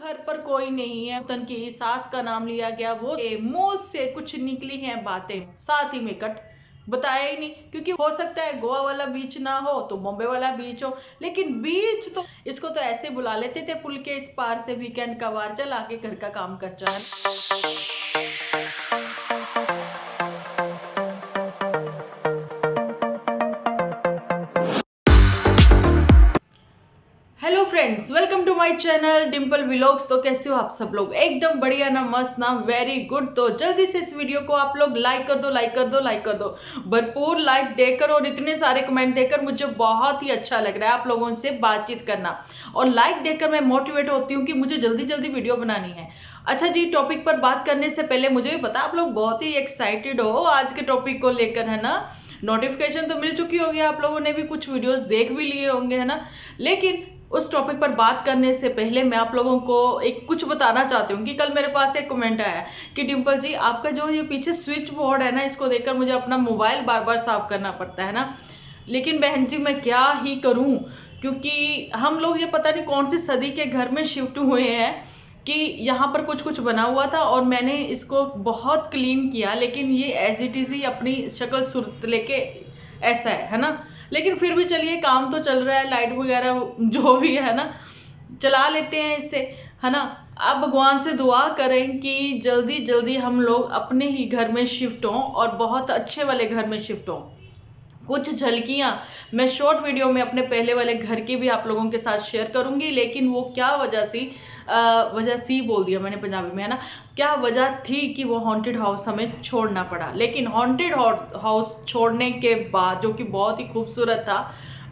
घर पर कोई नहीं है, तन की सास का नाम लिया गया, वो मुंह से कुछ निकली हैं बातें, साथ ही में कट बताया ही नहीं। क्योंकि हो सकता है गोवा वाला बीच ना हो तो बॉम्बे वाला बीच हो, लेकिन बीच तो इसको तो ऐसे बुला लेते थे, पुल के इस पार से वीकेंड का वार चल आके घर का काम कर चल। Hello friends, welcome to my channel Dimple vlogs. तो कैसे हो आप सब लोग? एकदम बढ़िया ना, मस्त ना, वेरी गुड। तो जल्दी से इस वीडियो को आप लोग लाइक कर दो, लाइक कर दो, लाइक कर दो, भरपूर लाइक देकर और इतने सारे कमेंट देकर मुझे बहुत ही अच्छा लग रहा है आप लोगों से बातचीत करना। और लाइक देकर मैं मोटिवेट होती हूँ कि मुझे जल्दी जल्दी वीडियो बनानी है। अच्छा जी, टॉपिक पर बात करने से पहले मुझे भी पता आप लोग बहुत ही एक्साइटेड हो आज के टॉपिक को लेकर, है ना। नोटिफिकेशन तो मिल चुकी होगी, आप लोगों ने भी कुछ वीडियोस देख भी लिए होंगे, है ना। लेकिन उस टॉपिक पर बात करने से पहले मैं आप लोगों को एक कुछ बताना चाहती हूँ कि कल मेरे पास एक कमेंट आया कि डिम्पल जी, आपका जो ये पीछे स्विच बोर्ड है ना, इसको देखकर मुझे अपना मोबाइल बार बार साफ करना पड़ता है ना। लेकिन बहन जी मैं क्या ही करूं, क्योंकि हम लोग ये पता नहीं कौन सी सदी के घर में शिफ्ट हुए हैं कि यहाँ पर कुछ कुछ बना हुआ था और मैंने इसको बहुत क्लीन किया, लेकिन ये एज इट इज ही अपनी शक्ल सूरत लेके ऐसा है ना। लेकिन फिर भी चलिए, काम तो चल रहा है, लाइट वगैरह जो भी है ना, चला लेते हैं इससे, है ना। आप भगवान से दुआ करें कि जल्दी जल्दी हम लोग अपने ही घर में शिफ्ट हों और बहुत अच्छे वाले घर में शिफ्ट हों। कुछ झलकियां मैं शॉर्ट वीडियो में अपने पहले वाले घर की भी आप लोगों के साथ शेयर करूंगी, लेकिन वो क्या वजह सी बोल दिया मैंने पंजाबी में, है ना। क्या वजह थी कि वो हॉन्टेड हाउस हमें छोड़ना पड़ा। लेकिन हॉन्टेड हाउस छोड़ने के बाद, जो कि बहुत ही खूबसूरत था,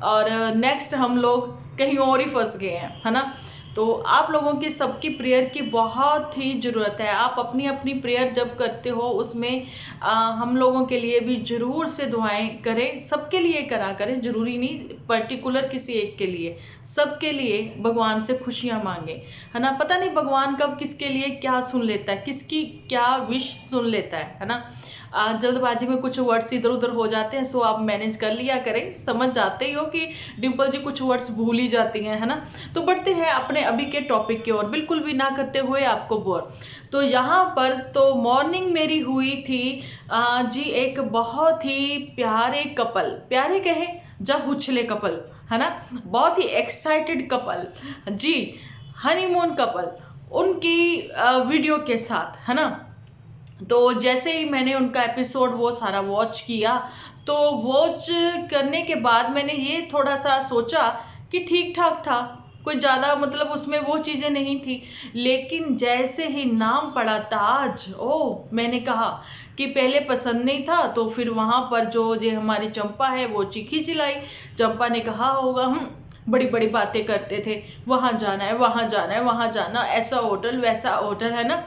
और नेक्स्ट हम लोग कहीं और ही फंस गए हैं, है ना। तो आप लोगों की सबकी प्रेयर की बहुत ही जरूरत है। आप अपनी अपनी प्रेयर जब करते हो उसमें हम लोगों के लिए भी जरूर से दुआएं करें, सबके लिए करा करें, जरूरी नहीं पर्टिकुलर किसी एक के लिए, सबके लिए भगवान से खुशियां मांगे, है ना। पता नहीं भगवान कब किसके लिए क्या सुन लेता है, किसकी क्या विश सुन लेता है ना। जल्दबाजी में कुछ वर्ड्स इधर उधर हो जाते हैं, सो आप मैनेज कर लिया करें। समझ जाते ही हो कि डिम्पल जी कुछ वर्ड्स भूल ही जाती हैं, है ना। तो बढ़ते हैं अपने अभी के टॉपिक की ओर, बिल्कुल भी ना करते हुए आपको बोर। तो यहाँ पर तो मॉर्निंग मेरी हुई थी जी एक बहुत ही प्यारे कपल, प्यारे कहे या हुछले कपल, है ना, बहुत ही एक्साइटेड कपल जी, हनीमून कपल, उनकी वीडियो के साथ, है ना। तो जैसे ही मैंने उनका एपिसोड वो सारा वॉच किया, तो वॉच करने के बाद मैंने ये थोड़ा सा सोचा कि ठीक ठाक था, कोई ज्यादा मतलब उसमें वो चीजें नहीं थी। लेकिन जैसे ही नाम पड़ा ताज, ओ मैंने कहा कि पहले पसंद नहीं था, तो फिर वहां पर जो ये हमारी चंपा है वो चीखी चिल्लाई। चंपा ने कहा होगा बड़ी बड़ी बातें करते थे, वहां जाना है, वहां जाना है, वहां जाना, ऐसा होटल वैसा होटल, है ना।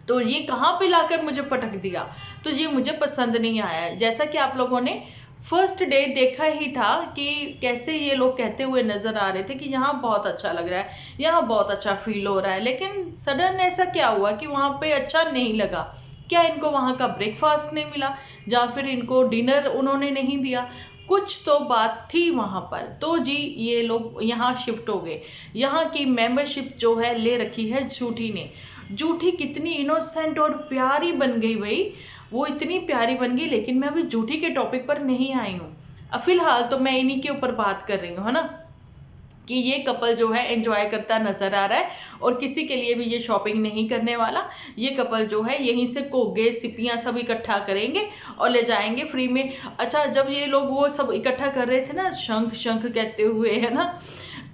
तो ये कहाँ पे लाकर मुझे पटक दिया, तो ये मुझे पसंद नहीं आया। जैसा कि आप लोगों ने फर्स्ट डे देखा ही था कि कैसे ये लोग कहते हुए नजर आ रहे थे कि यहाँ बहुत अच्छा लग रहा है, यहाँ बहुत अच्छा फील हो रहा है। लेकिन सडन ऐसा क्या हुआ कि वहां पे अच्छा नहीं लगा। क्या इनको वहां का ब्रेकफास्ट नहीं मिला, या फिर इनको डिनर उन्होंने नहीं दिया, कुछ तो बात थी वहां पर। तो जी ये लोग यहाँ शिफ्ट हो गए। यहाँ की मेंबरशिप जो है ले रखी है झूठी ने। जूठी कितनी इनोसेंट और प्यारी बन गई भाई, वो इतनी प्यारी बन गई। लेकिन मैं अभी जूठी के टॉपिक पर नहीं आई हूँ, फिलहाल तो मैं इन्हीं के ऊपर बात कर रही हूँ, है ना, कि ये कपल जो है एंजॉय करता नजर आ रहा है और किसी के लिए भी ये शॉपिंग नहीं करने वाला। ये कपल जो है यहीं से कोगे सिपियां सब इकट्ठा करेंगे और ले जाएंगे फ्री में। अच्छा, जब ये लोग वो सब इकट्ठा कर रहे थे ना, शंख शंख कहते हुए, है ना,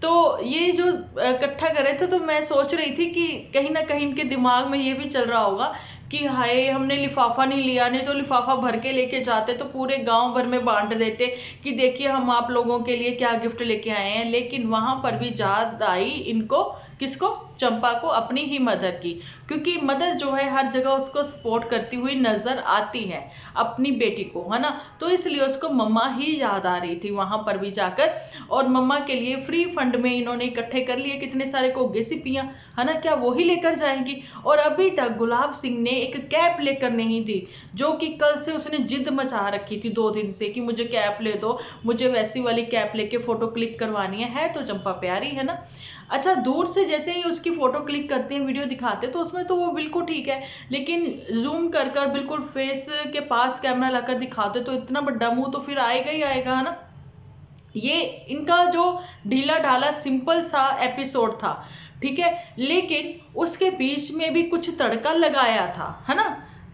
तो ये जो इकट्ठा कर रहे थे, तो मैं सोच रही थी कि कहीं ना कहीं इनके दिमाग में ये भी चल रहा होगा कि हाय हमने लिफाफा नहीं लिया, नहीं तो लिफाफा भर के लेके जाते तो पूरे गांव भर में बांट देते कि देखिए हम आप लोगों के लिए क्या गिफ्ट लेके आए हैं। लेकिन वहां पर भी याद आई इनको, किसको, चंपा को, अपनी ही मदर की। क्योंकि मदर जो है हर जगह उसको सपोर्ट करती हुई नजर आती है अपनी बेटी को, है ना। तो इसलिए उसको मम्मा ही याद आ रही थी वहां पर भी जाकर। और मम्मा के लिए फ्री फंड में इन्होंने इकट्ठे कर लिए कितने सारे कोगे सिपियां, है ना। क्या वही लेकर जाएंगी? और अभी तक गुलाब सिंह ने एक कैप लेकर नहीं दी, जो कि कल से उसने जिद मचा रखी थी 2 दिन से कि मुझे कैप ले दो, मुझे वैसी वाली कैप लेके फोटो क्लिक करवानी है तो चंपा प्यारी, है ना। अच्छा दूर से जैसे ही उसकी फोटो क्लिक करते हैं, वीडियो दिखाते हैं, तो उसमें तो वो बिल्कुल ठीक है, लेकिन जूम कर कर बिल्कुल फेस के पास कैमरा लाकर दिखाते तो इतना बड़ा मुंह तो फिर आएगा ही आएगा, है ना। ये इनका जो ढीला ढाला सिंपल सा एपिसोड था, ठीक है, लेकिन उसके बीच में भी कुछ तड़का लगाया था, है ना।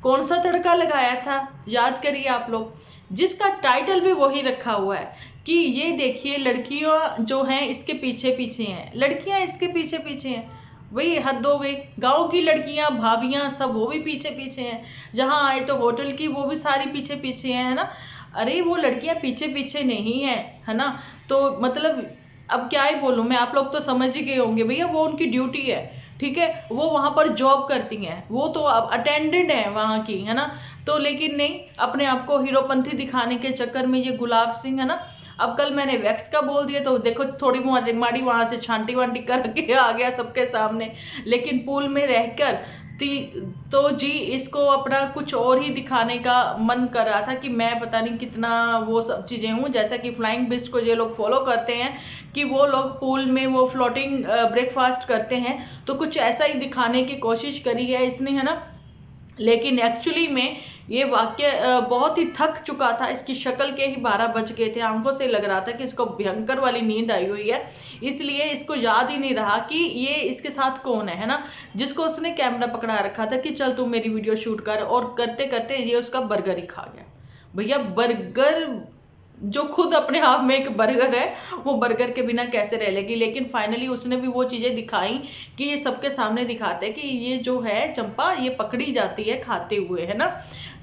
कौन सा तड़का लगाया था, याद करिए आप लोग, जिसका टाइटल भी वही रखा हुआ है कि ये देखिए लड़कियां जो हैं इसके पीछे पीछे हैं, लड़कियां इसके पीछे पीछे हैं। वही हद हो गई, गांव की लड़कियां भाभियां सब वो भी पीछे पीछे हैं, जहां आए तो होटल की वो भी सारी पीछे पीछे हैं, है ना। अरे वो लड़कियां पीछे पीछे नहीं है ना। तो मतलब अब क्या ही बोलूं मैं, आप लोग तो समझ ही गए होंगे भैया, वो उनकी ड्यूटी है, ठीक है, वो वहां पर जॉब करती हैं, वो तो अब अटेंडेंट है वहां की, है ना। तो लेकिन नहीं, अपने आप को हीरोपंथी दिखाने के चक्कर में ये गुलाब सिंह, है ना। अब कल मैंने वैक्स का बोल दिया तो देखो थोड़ी माड़ी वहां से छांटी वांटी करके आ गया सबके सामने, लेकिन पूल में रहकर तो जी इसको अपना कुछ और ही दिखाने का मन कर रहा था कि मैं पता नहीं कितना वो सब चीजें हूँ, जैसा कि फ्लाइंग बिस्ट को ये लोग फॉलो करते हैं कि वो लोग पूल में वो फ्लोटिंग ब्रेकफास्ट करते हैं, तो कुछ ऐसा ही दिखाने की कोशिश करी है इसने, है ना। लेकिन एक्चुअली में ये वाक्य बहुत ही थक चुका था, इसकी शक्ल के ही 12 बज गए थे, आंखों से लग रहा था कि इसको भयंकर वाली नींद आई हुई है, इसलिए इसको याद ही नहीं रहा कि ये इसके साथ कौन है ना, जिसको उसने कैमरा पकड़ा रखा था कि चल तू मेरी वीडियो शूट कर, और करते करते ये उसका बर्गर ही खा गया। भैया बर्गर जो खुद अपने आप में एक बर्गर है, वो बर्गर के बिना कैसे रह लेगी। लेकिन फाइनली उसने भी वो चीजें दिखाई कि ये सबके सामने दिखाते कि ये जो है चंपा ये पकड़ी जाती है खाते हुए, है ना।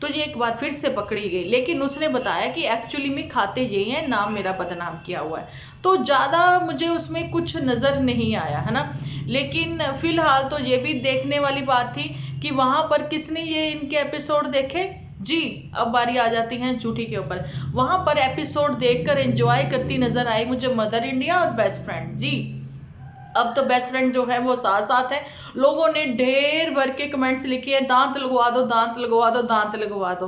तो ये एक बार फिर से पकड़ी गई, लेकिन उसने बताया कि एक्चुअली में खाते ये हैं, नाम मेरा बदनाम किया हुआ है। तो ज्यादा मुझे उसमें कुछ नजर नहीं आया, है ना। लेकिन फिलहाल तो ये भी देखने वाली बात थी कि वहां पर किसने ये इनके एपिसोड देखे जी। अब बारी आ जाती है झूठी के ऊपर। वहां पर एपिसोड देखकर एंजॉय करती नजर आई मुझे मदर इंडिया और बेस्ट फ्रेंड जी। अब तो बेस्ट फ्रेंड जो है वो साथ साथ है, लोगों ने ढेर भर के कमेंट्स लिखे हैं, दांत लगवा दो दांत लगवा दो दांत लगवा दो।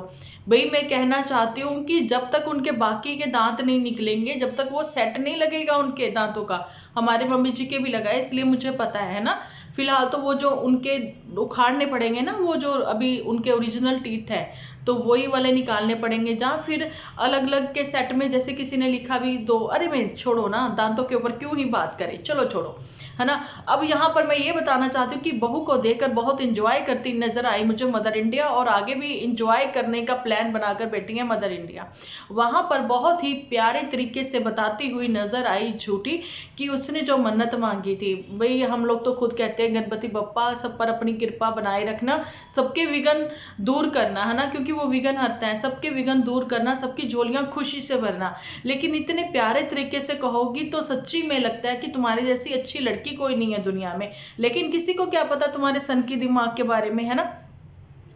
भाई मैं कहना चाहती हूँ कि जब तक उनके बाकी के दांत नहीं निकलेंगे, जब तक वो सेट नहीं लगेगा उनके दांतों का, हमारे मम्मी जी के भी लगा है इसलिए मुझे पता है ना। फिलहाल तो वो जो उनके उखाड़ने पड़ेंगे ना, वो जो अभी उनके ओरिजिनल टीथ है तो वही वाले निकालने पड़ेंगे, जहाँ फिर अलग अलग के सेट में जैसे किसी ने लिखा भी दो। अरे मैं छोड़ो ना, दांतों के ऊपर क्यों ही बात करें, चलो छोड़ो, है ना। अब यहाँ पर मैं ये बताना चाहती हूँ कि बहू को देखकर बहुत इंजॉय करती नजर आई मुझे मदर इंडिया, और आगे भी इंजॉय करने का प्लान बनाकर बैठी है मदर इंडिया। वहां पर बहुत ही प्यारे तरीके से बताती हुई नजर आई झूठी कि उसने जो मन्नत मांगी थी, भाई हम लोग तो खुद कहते हैं गणपति बप्पा सब पर अपनी कृपा बनाए रखना, सबके विघ्न दूर करना, है ना, क्योंकि वो विघ्न हरता है, सबके विघ्न दूर करना, सबकी झोलियां खुशी से भरना। लेकिन इतने प्यारे तरीके से कहोगी तो सच्ची में लगता है कि तुम्हारे जैसी अच्छी लड़की कोई नहीं है दुनिया में। लेकिन किसी को क्या पता तुम्हारे सन की दिमाग के बारे में, है ना।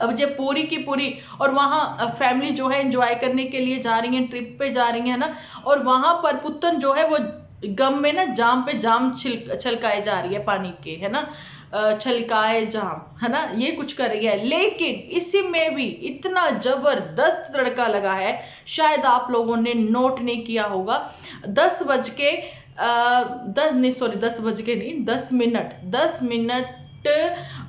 अब जब पूरी की पूरी, और वहां फैमिली जो है एंजॉय करने के लिए जा रही है, ट्रिप पे जा रही है ना, और वहां पर पुतन जो है वो गम में ना जाम पे जाम छलकाए जा रही है पानी के, है ना, छलकाए जाम, है ना, ये कुछ कर रही है। लेकिन इसी में भी इतना जबरदस्त तड़का लगा है, शायद आप लोगों ने नोट नहीं किया होगा। 10 बज के 10 मिनट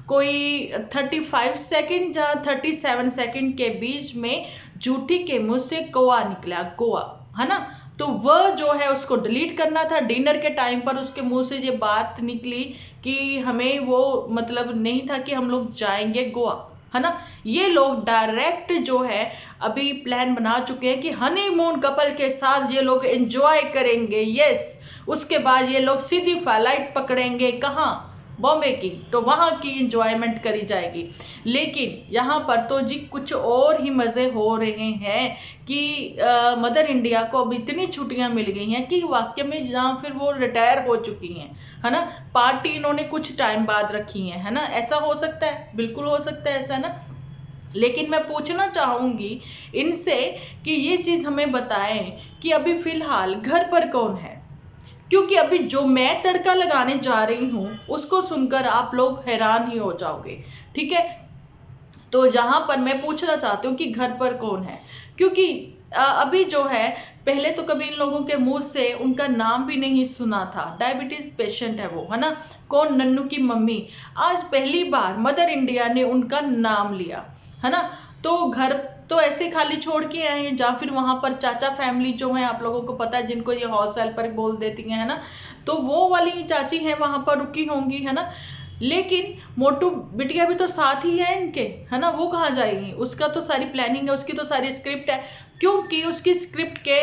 कोई 35 सेकंड या 37 सेकंड के बीच में झूठी के मुंह से गोवा निकला, गोवा, है ना। तो वह जो है उसको डिलीट करना था। डिनर के टाइम पर उसके मुंह से ये बात निकली कि हमें वो मतलब नहीं था कि हम लोग जाएंगे गोवा, है ना। ये लोग डायरेक्ट जो है अभी प्लान बना चुके हैं कि हनीमून कपल के साथ ये लोग एंजॉय करेंगे, यस। उसके बाद ये लोग सीधी फ्लाइट पकड़ेंगे, कहाँ, बॉम्बे की, तो वहां की एंजॉयमेंट करी जाएगी। लेकिन यहाँ पर तो जी कुछ और ही मजे हो रहे हैं कि मदर इंडिया को अब इतनी छुट्टियां मिल गई हैं कि वाकई में जहाँ फिर वो रिटायर हो चुकी हैं, है ना। पार्टी इन्होंने कुछ टाइम बाद रखी है ना, ऐसा हो सकता है, बिल्कुल हो सकता है ऐसा ना। लेकिन मैं पूछना चाहूंगी इनसे कि ये चीज हमें बताएं कि अभी फिलहाल घर पर कौन है, क्योंकि अभी जो मैं तड़का लगाने जा रही हूं उसको सुनकर आप लोग हैरान ही हो जाओगे, ठीक है। तो यहां पर मैं पूछना चाहती हूँ कि घर पर कौन है, क्योंकि अभी जो है पहले तो कभी इन लोगों के मुंह से उनका नाम भी नहीं सुना था। डायबिटीज पेशेंट है वो, है ना, कौन, नन्नू की मम्मी। आज पहली बार मदर इंडिया ने उनका नाम लिया, है ना। तो घर तो ऐसे खाली छोड़ के आए हैं, या फिर वहां पर चाचा फैमिली जो है, आप लोगों को पता है, जिनको ये हाउस हेल्पर बोल देती है ना, तो वो वाली चाची है वहां पर रुकी होंगी, है ना। लेकिन मोटू बिटिया भी तो साथ ही है इनके, है ना, वो कहाँ जाएगी? उसका तो सारी प्लानिंग है, उसकी तो सारी स्क्रिप्ट है, क्योंकि उसकी स्क्रिप्ट के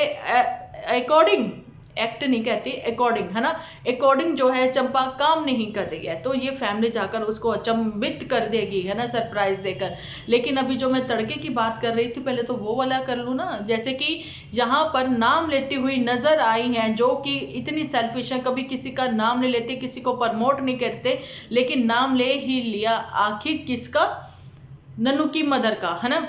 अकॉर्डिंग, एक्ट नहीं कहती, अकॉर्डिंग, है ना, अकॉर्डिंग जो है चंपा काम नहीं कर रही है। तो ये फैमिली जाकर उसको अचंभित कर देगी, है ना, सरप्राइज देकर। लेकिन अभी जो मैं तड़के की बात कर रही थी, पहले तो वो वाला कर लूँ ना। जैसे कि यहाँ पर नाम लेती हुई नजर आई हैं, जो कि इतनी सेल्फिश है, कभी किसी का नाम नहीं लेते, किसी को प्रमोट नहीं करते, लेकिन नाम ले ही लिया। आखिर किसका? नन्नू की मदर का, है ना।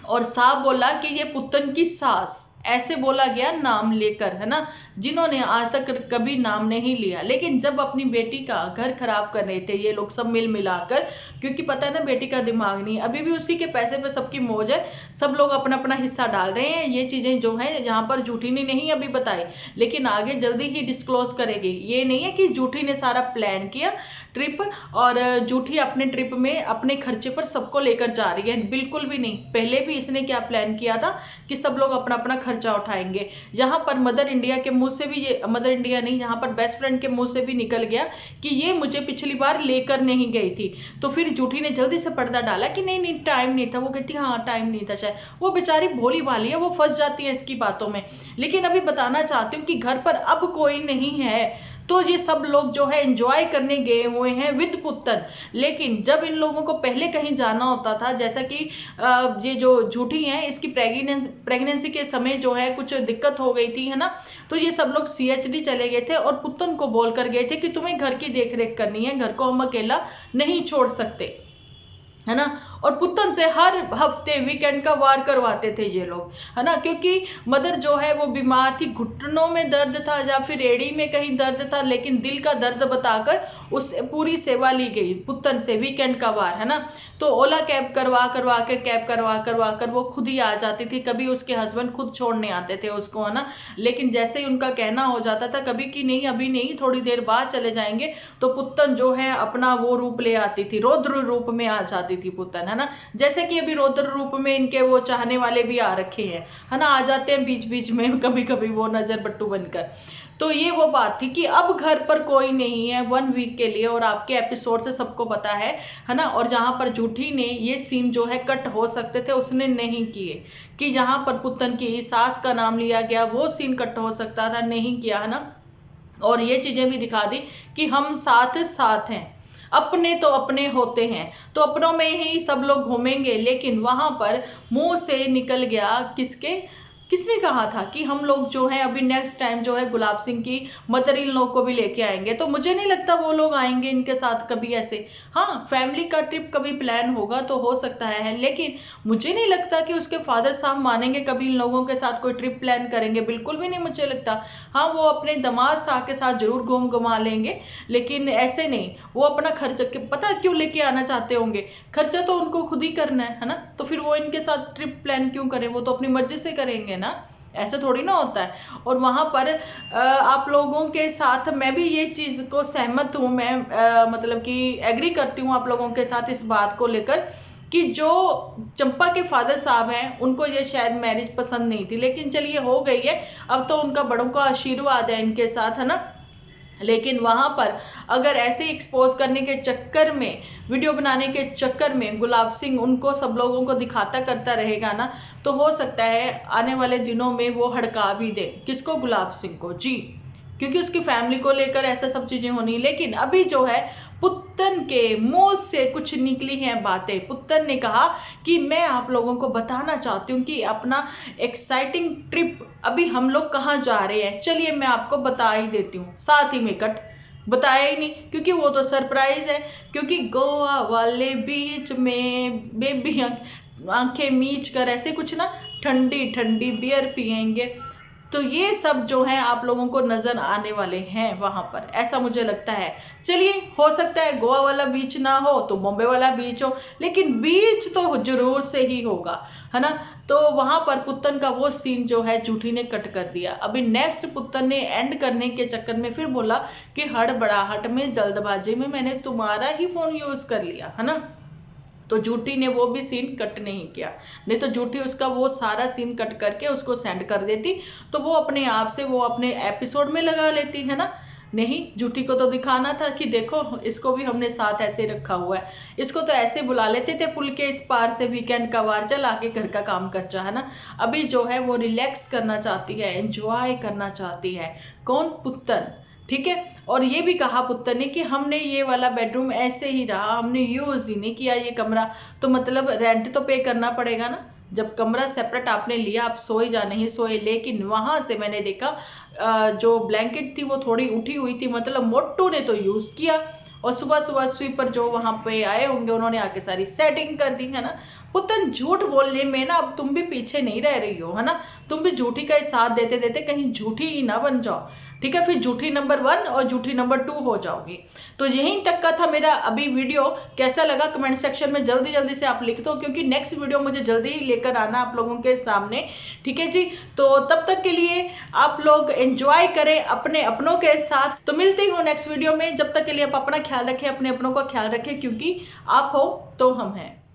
और साहब बोला कि ये पुतन की सास, ऐसे बोला गया नाम लेकर, है ना, जिन्होंने आज तक कभी नाम नहीं लिया। लेकिन जब अपनी बेटी का घर खराब कर रहे थे ये लोग सब मिल मिलाकर, क्योंकि पता है ना बेटी का दिमाग नहीं, अभी भी उसी के पैसे पे सबकी मौज है, सब लोग अपना अपना हिस्सा डाल रहे हैं। ये चीजें जो है यहाँ पर जूठी ने नहीं अभी बताई, लेकिन आगे जल्दी ही डिस्क्लोज करेगी। ये नहीं है कि जूठी ने सारा प्लान किया ट्रिप, और जूठी अपने ट्रिप में अपने खर्चे पर सबको लेकर जा रही है, बिल्कुल भी नहीं। पहले भी इसने क्या प्लान किया था कि सब लोग अपना अपना खर्चा उठाएंगे। यहाँ पर मदर इंडिया के मुंह से भी, ये मदर इंडिया नहीं, यहाँ पर बेस्ट फ्रेंड के मुंह से भी निकल गया कि ये मुझे पिछली बार लेकर नहीं गई थी। तो फिर जूठी ने जल्दी से पर्दा डाला कि नहीं नहीं टाइम नहीं था। वो कहती हाँ टाइम नहीं था शायद, वो बेचारी भोली भाली है, वो फंस जाती है इसकी बातों में। लेकिन अभी बताना चाहती हूँ कि घर पर अब कोई नहीं है, तो ये सब लोग जो है एंजॉय करने गए हुए हैं विद पुत्तन। लेकिन जब इन लोगों को पहले कहीं जाना होता था, जैसा कि ये जो झूठी है, इसकी प्रेगनेंसी के समय जो है कुछ दिक्कत हो गई थी, है ना, तो ये सब लोग CHD चले गए थे और पुत्तन को बोल कर गए थे कि तुम्हें घर की देख रेख करनी है, घर को हम अकेला नहीं छोड़ सकते, है ना। और पुत्तन से हर हफ्ते वीकेंड का वार करवाते थे ये लोग, है ना, क्योंकि मदर जो है वो बीमार थी, घुटनों में दर्द था या फिर एड़ी में कहीं दर्द था, लेकिन दिल का दर्द बताकर उससे पूरी सेवा ली गई पुत्तन से, वीकेंड का वार, है ना। तो ओला कैब करवा कर वो खुद ही आ जाती थी, कभी उसके हस्बैंड खुद छोड़ने आते थे उसको, है ना। लेकिन जैसे ही उनका कहना हो जाता था कभी कि नहीं अभी नहीं, थोड़ी देर बाद चले जाएंगे, तो पुत्तन जो है अपना वो रूप ले आती थी, रौद्र रूप में आ जाती थी पुत्तन, है ना। जैसे कि अभी रौद्र रूप में इनके वो चाहने वाले भी आ रखे हैं, है ना, आ जाते हैं बीच बीच में कभी कभी वो नजर बट्टू बनकर। तो ये वो बात थी कि अब घर पर कोई नहीं है 1 वीक के लिए, और आपके एपिसोड से सबको पता है ना। और जहां पर जूठी ने ये सीन जो है कट हो सकते थे उसने नहीं किए, कि जहां पर पुत्तन की सास का नाम लिया गया वो सीन कट हो सकता था, नहीं किया, है ना। और ये चीजें भी दिखा दी कि हम साथ साथ हैं, अपने तो अपने होते हैं, तो अपनों में ही सब लोग घूमेंगे। लेकिन वहां पर मुंह से निकल गया, किसने कहा था कि हम लोग जो है अभी नेक्स्ट टाइम जो है गुलाब सिंह की मदर इन लोग को भी लेके आएंगे। तो मुझे नहीं लगता वो लोग आएंगे इनके साथ कभी ऐसे। हाँ, फैमिली का ट्रिप कभी प्लान होगा तो हो सकता है, लेकिन मुझे नहीं लगता कि उसके फादर साहब मानेंगे कभी इन लोगों के साथ कोई ट्रिप प्लान करेंगे, बिल्कुल भी नहीं मुझे लगता। हाँ, वो अपने दामाद साहब के साथ जरूर घुमा लेंगे, लेकिन ऐसे नहीं। वो अपना खर्चा पता क्यों लेके आना चाहते होंगे, खर्चा तो उनको खुद ही करना है ना। तो फिर वो इनके साथ ट्रिप प्लान क्यों करें, वो तो अपनी मर्जी से करेंगे ना, ऐसे थोड़ी ना होता है। और वहां पर आप लोगों के साथ मैं भी ये चीज को सहमत हूं, मैं मतलब कि एग्री करती हूँ आप लोगों के साथ इस बात को लेकर, कि जो चंपा के फादर साहब हैं उनको ये शायद मैरिज पसंद नहीं थी, लेकिन चलिए हो गई है, अब तो उनका बड़ों का आशीर्वाद है इनके साथ, है ना। लेकिन वहां पर अगर ऐसे एक्सपोज करने के चक्कर में, वीडियो बनाने के चक्कर में गुलाब सिंह उनको सब लोगों को दिखाता करता रहेगा ना, तो हो सकता है आने वाले दिनों में वो हड़का भी दे। किसको? गुलाब सिंह को, जी, क्योंकि उसकी फैमिली को लेकर ऐसा सब चीजें होनी। लेकिन अभी जो है पुत्तन के मुंह से कुछ निकली हैं बातें। पुत्तन ने कहा कि मैं आप लोगों को बताना चाहती हूँ कि अपना एक्साइटिंग ट्रिप अभी हम लोग कहाँ जा रहे हैं, चलिए मैं आपको बता ही देती हूँ। साथ ही में कट, बताया ही नहीं, क्योंकि वो तो सरप्राइज है। क्योंकि गोवा वाले बीच में बेबी आंखें मीच कर ऐसे कुछ ना, ठंडी ठंडी बियर पियेंगे, तो ये सब जो है आप लोगों को नजर आने वाले हैं वहां पर, ऐसा मुझे लगता है। चलिए, हो सकता है गोवा वाला बीच ना हो तो बॉम्बे वाला बीच हो, लेकिन बीच तो जरूर से ही होगा, है ना। तो वहां पर पुत्तन का वो सीन जो है झूठी ने कट कर दिया। अभी नेक्स्ट पुत्तन ने एंड करने के चक्कर में फिर बोला कि हड़बड़ाहट में जल्दबाजी में मैंने तुम्हारा ही फोन यूज कर लिया, है ना। तो झूठी ने वो भी सीन कट नहीं किया, नहीं तो झूठी उसका वो सारा सीन कट करके उसको सेंड कर देती, तो वो अपने आप से वो अपने एपिसोड में लगा लेती, है ना। नहीं, झूठी को तो दिखाना था कि देखो इसको भी हमने साथ ऐसे रखा हुआ है, इसको तो ऐसे बुला लेते थे पुल के इस पार से, वीकेंड का वार चल आके घर का काम कर जा, है ना। अभी जो है वो रिलैक्स करना चाहती है, एंजॉय करना चाहती है। कौन? पुत्तन, ठीक है। और ये भी कहा पुत्तन ने कि हमने ये वाला बेडरूम ऐसे ही रहा, हमने यूज ही नहीं किया ये कमरा, तो मतलब रेंट तो पे करना पड़ेगा ना। जब कमरा सेपरेट आपने लिया, आप सोए जा नहीं सोए, लेकिन वहां से मैंने देखा जो ब्लैंकेट थी वो थोड़ी उठी हुई थी, मतलब मोट्टू ने तो यूज किया, और सुबह सुबह स्वीपर जो वहां पे आए होंगे उन्होंने आके सारी सेटिंग कर दी, है ना। पुत्तन झूठ बोलने में ना अब तुम भी पीछे नहीं रह रही हो, है ना। तुम भी झूठी का ही साथ देते देते कहीं झूठी ही ना बन जाओ, ठीक है। फिर झूठी नंबर 1 और झूठी नंबर 2 हो जाओगी। तो यहीं तक का था मेरा अभी वीडियो। कैसा लगा कमेंट सेक्शन में जल्दी जल्दी से आप लिख दो, क्योंकि नेक्स्ट वीडियो मुझे जल्दी ही लेकर आना आप लोगों के सामने, ठीक है जी। तो तब तक के लिए आप लोग एंजॉय करें अपने अपनों के साथ। तो मिलते हो नेक्स्ट वीडियो में, जब तक के लिए आप अपना ख्याल रखें, अपने अपनों का ख्याल रखें, क्योंकि आप हो तो हम हैं।